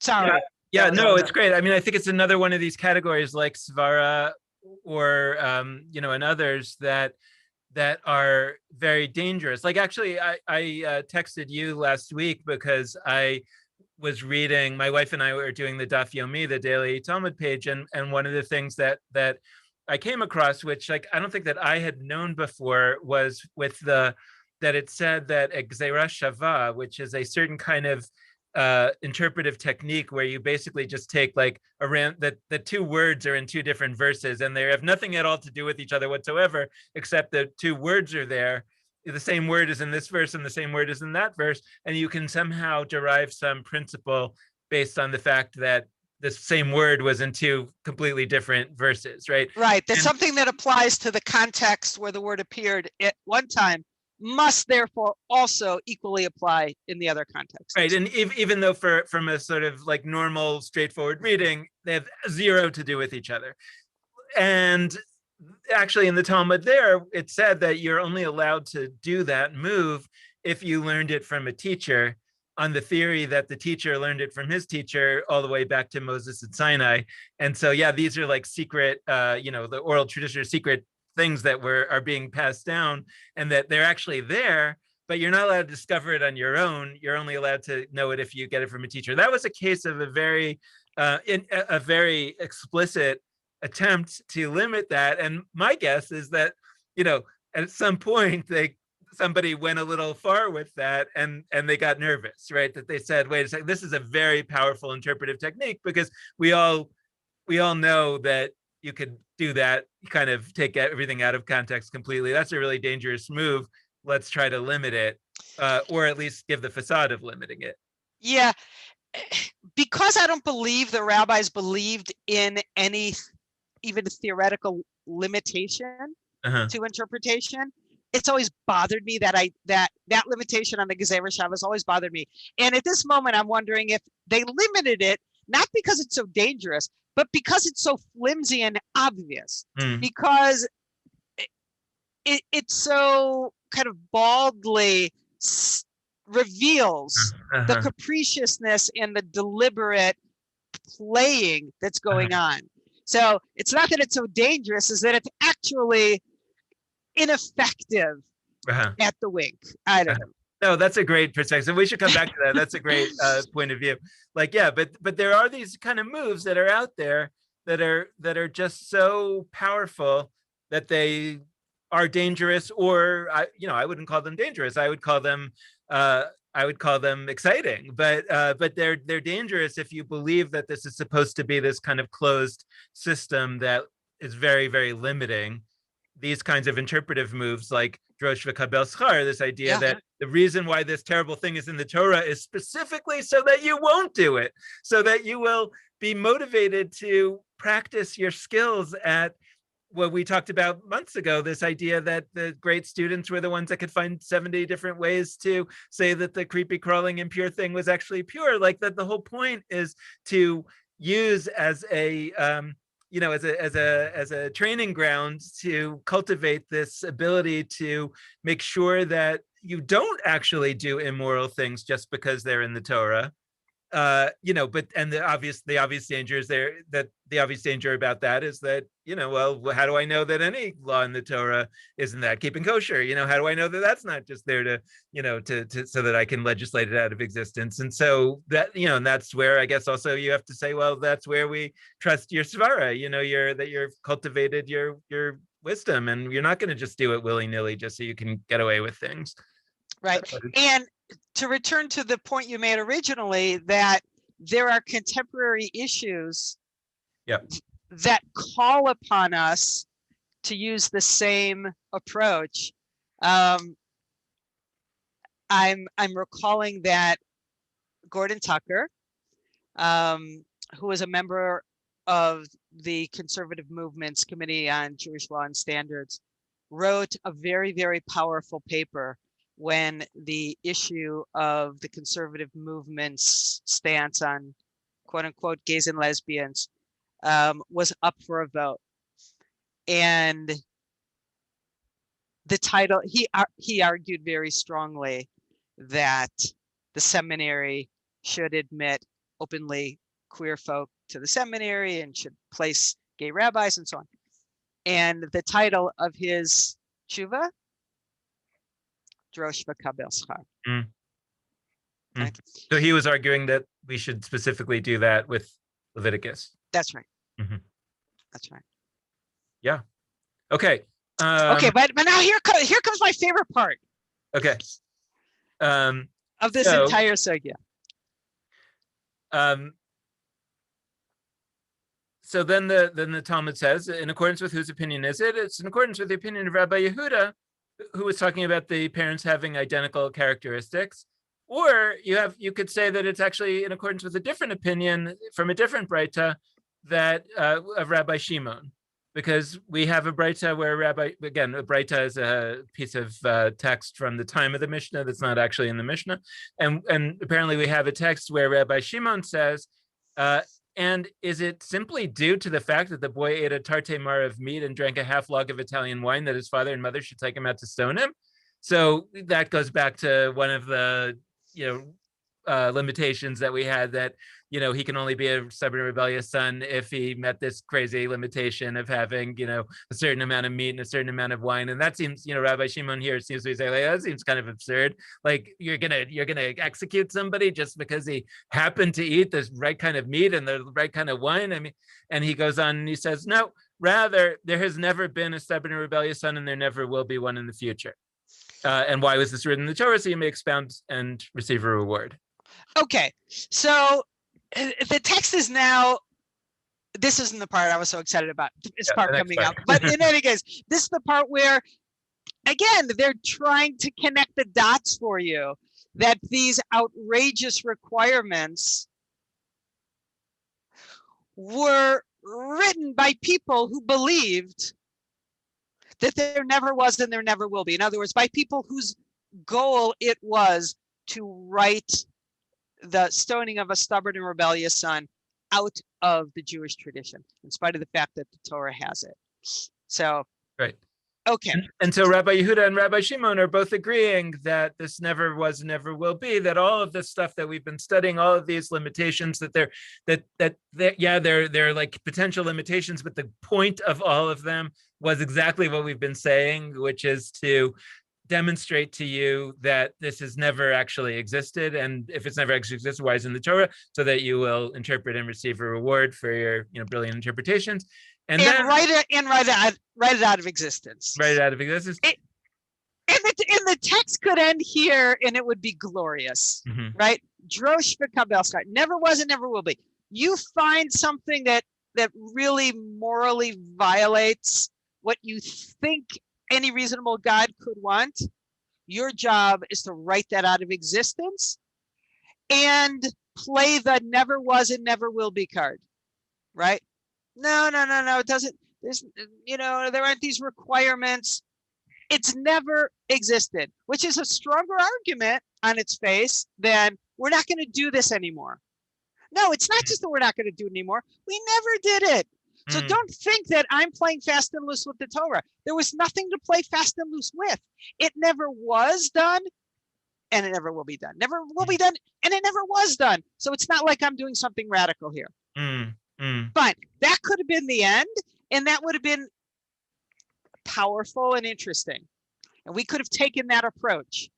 Sorry. Yeah, no, it's great. I mean, I think it's another one of these categories like Svara or, and others that are very dangerous. Like, actually, I texted you last week because I was reading, my wife and I were doing the Daf Yomi, the daily Talmud page, and one of the things that I came across, which like I don't think that I had known before, was with that it said that a Gzeira Shava, which is a certain kind of interpretive technique where you basically just take like around that the two words are in two different verses and they have nothing at all to do with each other whatsoever, except the two words are there. The same word is in this verse and the same word is in that verse, and you can somehow derive some principle based on the fact that the same word was in two completely different verses, right? Right. That's something that applies to the context where the word appeared at one time must therefore also equally apply in the other context. Right. And even though from a sort of like normal, straightforward reading, they have zero to do with each other. And actually in the Talmud there, it said that you're only allowed to do that move if you learned it from a teacher, on the theory that the teacher learned it from his teacher all the way back to Moses at Sinai. And so, yeah, these are like secret, the oral tradition, secret things that are being passed down, and that they're actually there, but you're not allowed to discover it on your own. You're only allowed to know it if you get it from a teacher. That was a case of a very explicit attempt to limit that. And my guess is that, at some point somebody went a little far with that and they got nervous, right? That they said, wait a second, this is a very powerful interpretive technique, because we all know that you could do that, kind of take everything out of context completely. That's a really dangerous move. Let's try to limit it, or at least give the facade of limiting it. Yeah, because I don't believe the rabbis believed in any even theoretical limitation to interpretation. It's always bothered me that that limitation on the Gezeira Shav has always bothered me. And at this moment, I'm wondering if they limited it, not because it's so dangerous, but because it's so flimsy and obvious, because it so kind of baldly reveals the capriciousness and the deliberate playing that's going on. So it's not that it's so dangerous, is that it's actually ineffective at the wink. I don't know. No, that's a great perspective. We should come back to that. That's a great point of view. Like, yeah, but there are these kind of moves that are out there that are just so powerful that they are dangerous, or I wouldn't call them dangerous. I would call them exciting, but they're dangerous if you believe that this is supposed to be this kind of closed system that is very, very limiting. These kinds of interpretive moves like drosh v'kabel schar, this idea that the reason why this terrible thing is in the Torah is specifically so that you won't do it, so that you will be motivated to practice your skills at what we talked about months ago, this idea that the great students were the ones that could find 70 different ways to say that the creepy, crawling, impure thing was actually pure. Like that the whole point is to use as a as a training ground to cultivate this ability to make sure that you don't actually do immoral things just because they're in the Torah. But and the obvious danger is there, that the obvious danger about that is that, well, how do I know that any law in the Torah isn't that keeping kosher? How do I know that that's not just there to, to so that I can legislate it out of existence? And so that, and that's where I guess also you have to say, well, that's where we trust your svara, that you've cultivated your wisdom, and you're not going to just do it willy-nilly just so you can get away with things. Right. And to return to the point you made originally, that there are contemporary issues that call upon us to use the same approach. I'm recalling that Gordon Tucker, who was a member of the Conservative Movement's Committee on Jewish Law and Standards, wrote a very, very powerful paper when the issue of the conservative movement's stance on quote unquote gays and lesbians was up for a vote. And the title, he argued very strongly that the seminary should admit openly queer folk to the seminary and should place gay rabbis and so on. And the title of his tshuva, drosh v'kabel schar. Okay. So he was arguing that we should specifically do that with Leviticus. That's right. That's right. Yeah. Okay. Okay, but now here comes my favorite part. Okay. Of this entire sugya. So then the Talmud says, in accordance with whose opinion is it? It's in accordance with the opinion of Rabbi Yehuda, who was talking about the parents having identical characteristics. Or you could say that it's actually in accordance with a different opinion from a different Breita of Rabbi Shimon, because we have a Breita where a Breita is a piece of text from the time of the Mishnah that's not actually in the Mishnah, and apparently we have a text where Rabbi Shimon says, and is it simply due to the fact that the boy ate a tarte mar of meat and drank a half log of Italian wine that his father and mother should take him out to stone him? So that goes back to one of the limitations that we had, that he can only be a stubborn rebellious son if he met this crazy limitation of having a certain amount of meat and a certain amount of wine. And that seems, Rabbi Shimon here seems to be saying, like, that seems kind of absurd. Like you're gonna execute somebody just because he happened to eat the right kind of meat and the right kind of wine. I mean, and he goes on and he says, no, rather there has never been a stubborn and rebellious son, and there never will be one in the future. And why was this written in the Torah? So you may expound and receive a reward. Okay, so the text is now, this isn't the part I was so excited about, this part coming up. But in any case, this is the part where, again, they're trying to connect the dots for you, that these outrageous requirements were written by people who believed that there never was and there never will be. In other words, by people whose goal it was to write the stoning of a stubborn and rebellious son out of the Jewish tradition, in spite of the fact that the Torah has it. So, right. Okay. And so Rabbi Yehuda and Rabbi Shimon are both agreeing that this never was, never will be, that all of this stuff that we've been studying, all of these limitations, that they're like potential limitations, but the point of all of them was exactly what we've been saying, which is to demonstrate to you that this has never actually existed, and if it's never actually existed, why is it in the Torah? So that you will interpret and receive a reward for your brilliant interpretations, and then write it out of existence. Write it out of existence. And the text could end here, and it would be glorious, right? Drosh v'kabel schar, never was and never will be. You find something that that really morally violates what you think any reasonable God could want, your job is to write that out of existence and play the never was and never will be card, right? No, it doesn't. There's, there aren't these requirements. It's never existed, which is a stronger argument on its face than we're not going to do this anymore. No, it's not just that we're not going to do it anymore. We never did it. So don't think that I'm playing fast and loose with the Torah. There was nothing to play fast and loose with. It never was done, and it never will be done. Never will be done, and it never was done. So it's not like I'm doing something radical here. Fine. That could have been the end, and that would have been powerful and interesting. And we could have taken that approach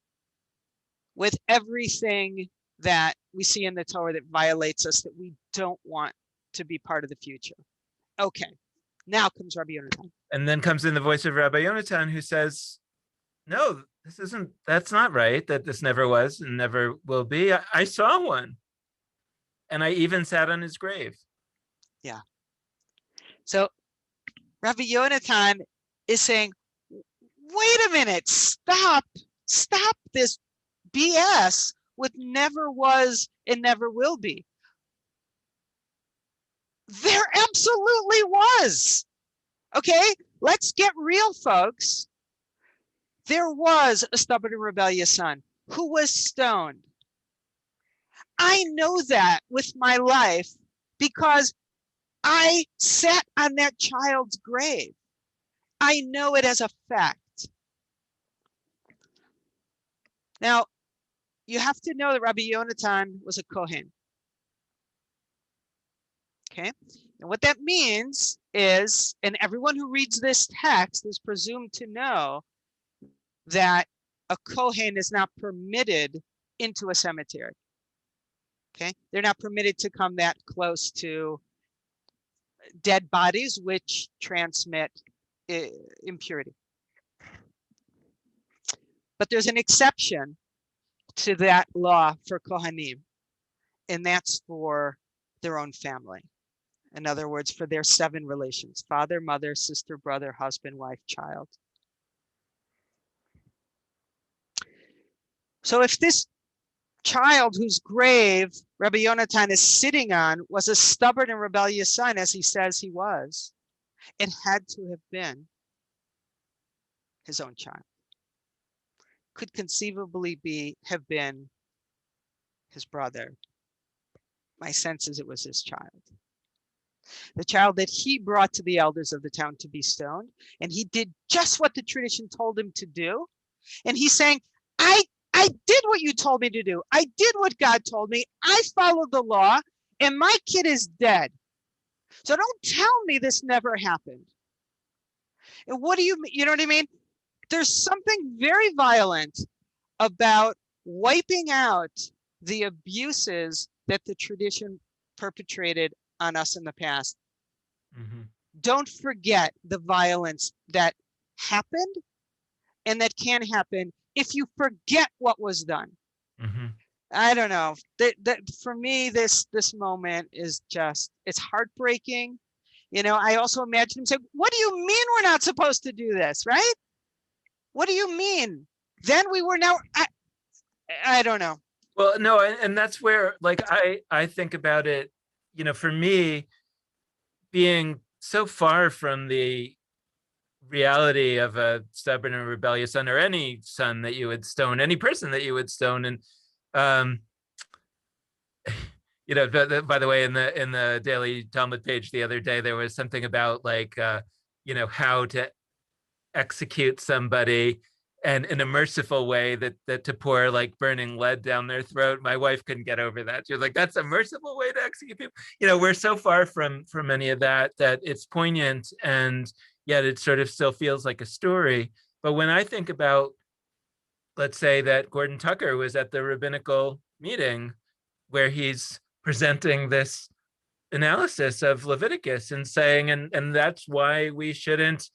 with everything that we see in the Torah that violates us, that we don't want to be part of the future. Okay, now comes Rabbi Yonatan. And then comes in the voice of Rabbi Yonatan, who says, no, that's not right, that this never was and never will be. I saw one. And I even sat on his grave. Yeah. So Rabbi Yonatan is saying, wait a minute, stop this BS with never was and never will be. There absolutely was. Okay, let's get real, folks. There was a stubborn and rebellious son who was stoned. I know that with my life because I sat on that child's grave. I know it as a fact. Now, you have to know that Rabbi Yonatan was a Kohen. Okay, and what that means is, and everyone who reads this text is presumed to know that a Kohen is not permitted into a cemetery. Okay, they're not permitted to come that close to dead bodies, which transmit impurity. But there's an exception to that law for Kohanim, and that's for their own family. In other words, for their 7 relations: father, mother, sister, brother, husband, wife, child. So if this child whose grave Rabbi Yonatan is sitting on was a stubborn and rebellious son, as he says he was, it had to have been his own child. Could conceivably have been his brother. My sense is it was his child. The child that he brought to the elders of the town to be stoned, and he did just what the tradition told him to do. And he's saying, I did what you told me to do. I did what God told me. I followed the law, and my kid is dead. So don't tell me this never happened. And what do you know what I mean? There's something very violent about wiping out the abuses that the tradition perpetrated on us in the past. Don't forget the violence that happened and that can happen if you forget what was done. I don't know. That for me, this moment is just, it's heartbreaking. I also imagine him saying, what do you mean we're not supposed to do this, right? What do you mean? Then we were now, I don't know. Well, no, and that's where, like, I think about it, for me, being so far from the reality of a stubborn and rebellious son, or any son that you would stone, any person that you would stone. And by the way, in the Daily Talmud page the other day, there was something about like how to execute somebody, and in a merciful way, that to pour like burning lead down their throat. My wife couldn't get over that. She was like, that's a merciful way to execute people. We're so far from any of that it's poignant, and yet it sort of still feels like a story. But when I think about, let's say that Gordon Tucker was at the rabbinical meeting where he's presenting this analysis of Leviticus and saying, and that's why we shouldn't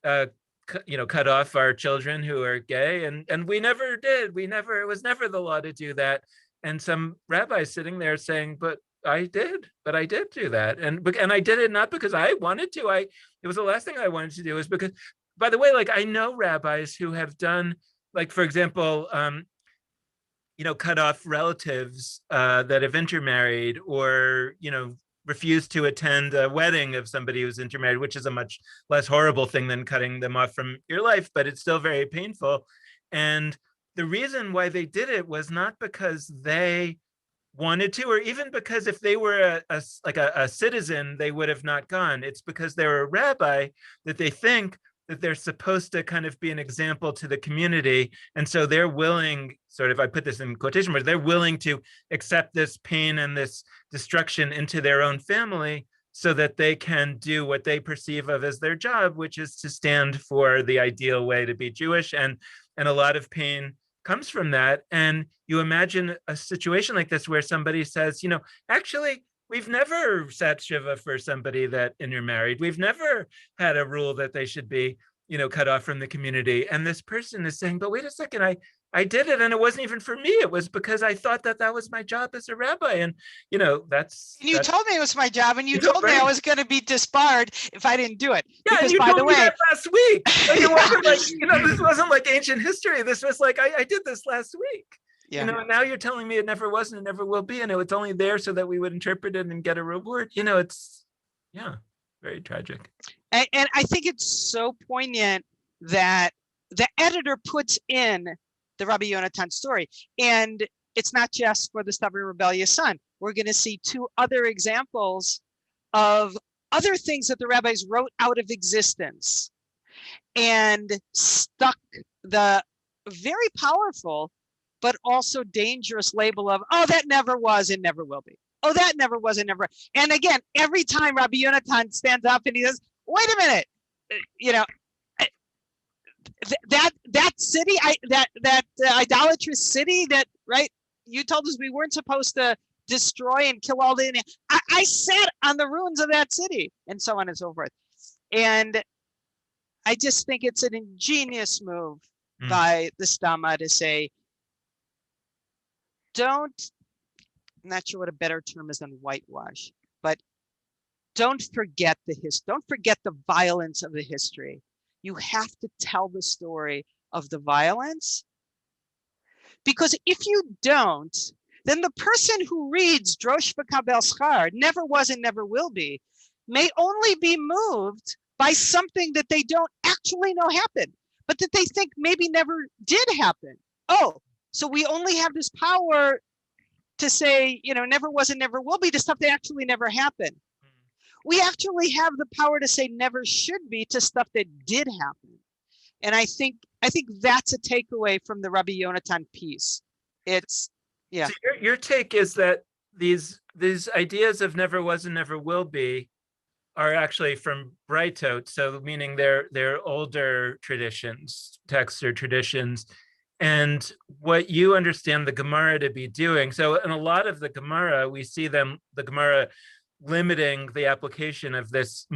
cut off our children who are gay, and we never did. It was never the law to do that. And some rabbis sitting there saying, but but I did do that, and I did it not because I wanted to. It was the last thing I wanted to do, is because, by the way, like I know rabbis who have done, like for example, cut off relatives that have intermarried, or refused to attend a wedding of somebody who's intermarried, which is a much less horrible thing than cutting them off from your life, but it's still very painful. And the reason why they did it was not because they wanted to, or even because if they were a citizen, they would have not gone. It's because they're a rabbi that they think that they're supposed to kind of be an example to the community. And so they're willing, sort of, I put this in quotation marks, they're willing to accept this pain and this destruction into their own family so that they can do what they perceive of as their job, which is to stand for the ideal way to be Jewish. And a lot of pain comes from that. And you imagine a situation like this where somebody says, actually, we've never sat shiva for somebody that intermarried. We've never had a rule that they should be, cut off from the community. And this person is saying, but wait a second, I did it, and it wasn't even for me. It was because I thought that was my job as a rabbi. And, that's... And you told me it was my job, and you told me right? I was going to be disbarred if I didn't do it. Yeah, because, and you by told the me way, that last week. Like, it wasn't like, this wasn't like ancient history. This was like, I did this last week. yeah. And now you're telling me it never was and it never will be, and it's only there so that we would interpret it and get a reward. It's, very tragic. And I think it's so poignant that the editor puts in the Rabbi Yonatan story. And it's not just for the stubborn, rebellious son. We're going to see two other examples of other things that the rabbis wrote out of existence and stuck the very powerful but also dangerous label of, oh, that never was and never will be. Oh, that never was and never. And again, every time Rabbi Yonatan stands up and he says, wait a minute, that city, that idolatrous city that, right, you told us we weren't supposed to destroy and kill all the, I sat on the ruins of that city, and so on and so forth. And I just think it's an ingenious move by the Stama to say, I'm not sure what a better term is than whitewash, but don't forget the history. Don't forget the violence of the history. You have to tell the story of the violence, because if you don't, then the person who reads Drosh v'kabel schar, never was and never will be, may only be moved by something that they don't actually know happened, but that they think maybe never did happen. Oh, so we only have this power to say, never was and never will be, to stuff that actually never happened. We actually have the power to say never should be to stuff that did happen. And I think that's a takeaway from the Rabbi Yonatan piece. It's, yeah. So your take is that these ideas of never was and never will be are actually from Brightot, so meaning they're older traditions, texts or traditions. And what you understand the Gemara to be doing, so in a lot of the Gemara, we see the Gemara limiting the application of this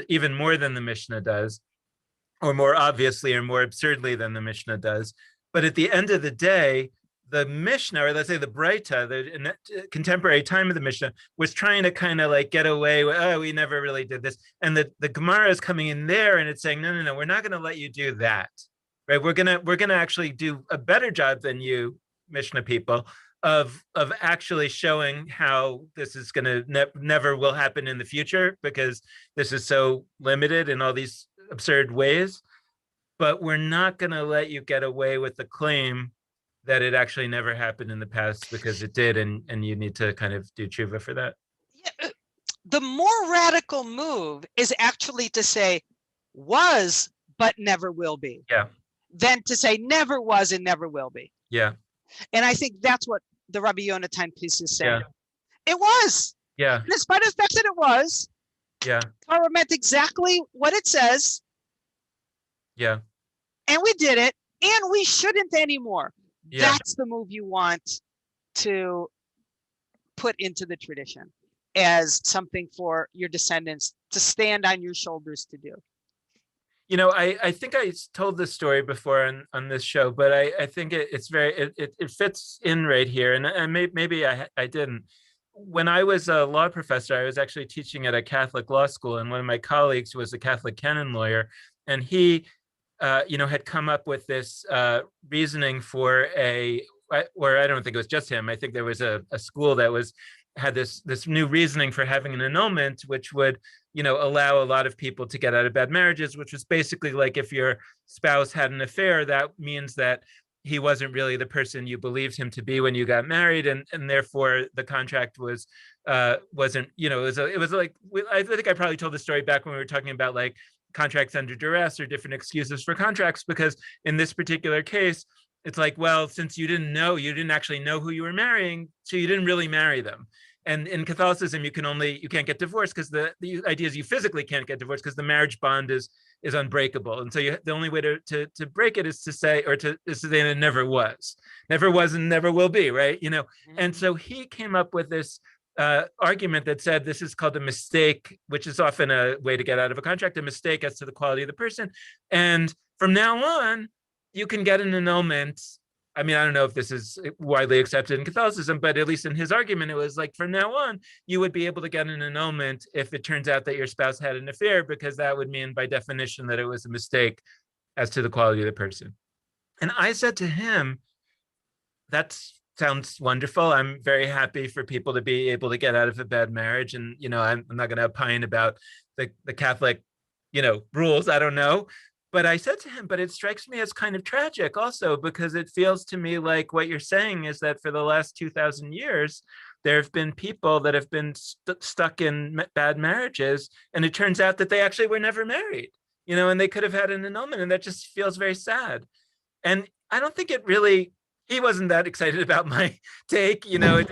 even more than the Mishnah does, or more obviously or more absurdly than the Mishnah does. But at the end of the day, the Mishnah, or let's say the Breita, the contemporary time of the Mishnah, was trying to kind of like get away with, oh, we never really did this. And the Gemara is coming in there and it's saying, no, we're not going to let you do that. Right? We're gonna actually do a better job than you, Mishnah people, of actually showing how this is gonna never will happen in the future, because this is so limited in all these absurd ways. But we're not gonna let you get away with the claim that it actually never happened in the past, because it did, and you need to kind of do tshuva for that. Yeah, the more radical move is actually to say was but never will be. Yeah. Than to say never was and never will be. Yeah. And I think that's what the Rabbi Yonatan piece is saying. Yeah. It was. Yeah. And in spite of the fact that it was, Torah meant exactly what it says. Yeah. And we did it, and we shouldn't anymore. Yeah. That's the move you want to put into the tradition as something for your descendants to stand on your shoulders to do. I think I told this story before on this show, but I think it fits in right here, and maybe I didn't. when I was a law professor, I was actually teaching at a Catholic law school, and one of my colleagues was a Catholic canon lawyer, and he, had come up with this reasoning for or I don't think it was just him. I think there was a school that had this new reasoning for having an annulment, which would, allow a lot of people to get out of bad marriages, which was basically like if your spouse had an affair, that means that he wasn't really the person you believed him to be when you got married, and therefore the contract wasn't, it was like, I think I probably told the story back when we were talking about like contracts under duress or different excuses for contracts, because in this particular case, it's like, well, since you didn't actually know who you were marrying, so you didn't really marry them. And in Catholicism, you can't get divorced because the idea is you physically can't get divorced because the marriage bond is unbreakable. And so the only way to break it is to say it never was and never will be, right? And so he came up with this argument that said this is called a mistake, which is often a way to get out of a contract, a mistake as to the quality of the person. And from now on, you can get an annulment. I mean, I don't know if this is widely accepted in Catholicism, but at least in his argument, it was like from now on, you would be able to get an annulment if it turns out that your spouse had an affair, because that would mean by definition that it was a mistake as to the quality of the person. And I said to him, that sounds wonderful. I'm very happy for people to be able to get out of a bad marriage. And, I'm not going to opine about the Catholic, rules. I don't know. But I said to him, but it strikes me as kind of tragic also, because it feels to me like what you're saying is that for the last 2,000 years, there have been people that have been stuck in bad marriages, and it turns out that they actually were never married, and they could have had an annulment, and that just feels very sad. And I don't think he wasn't that excited about my take, and I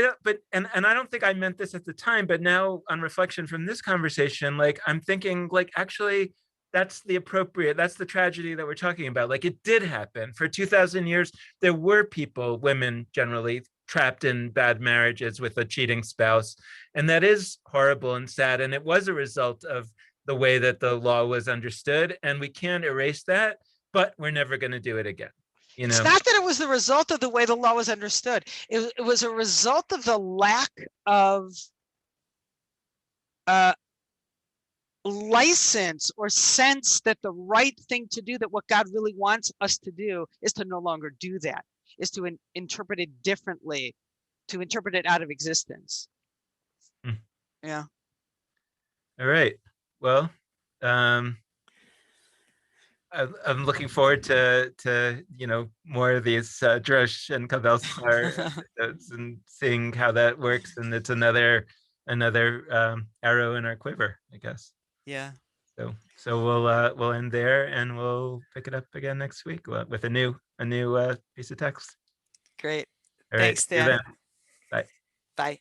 don't, and I don't think I meant this at the time, but now on reflection from this conversation, like I'm thinking like, actually, that's the tragedy that we're talking about. Like it did happen for 2,000 years. There were people, women generally, trapped in bad marriages with a cheating spouse. And that is horrible and sad. And it was a result of the way that the law was understood. And we can't erase that, but we're never going to do it again. It's not that it was the result of the way the law was understood. It was a result of the lack of license or sense that the right thing to do, that what God really wants us to do is to no longer do that, is to interpret it differently, to interpret it out of existence. Yeah. All right. Well, I'm looking forward to more of these Drush and Kabelstar episodes and seeing how that works. And it's another arrow in our quiver, I guess. Yeah. So we'll end there, and we'll pick it up again next week with a new piece of text. Great. All Thanks, right. Dan. Bye. Bye.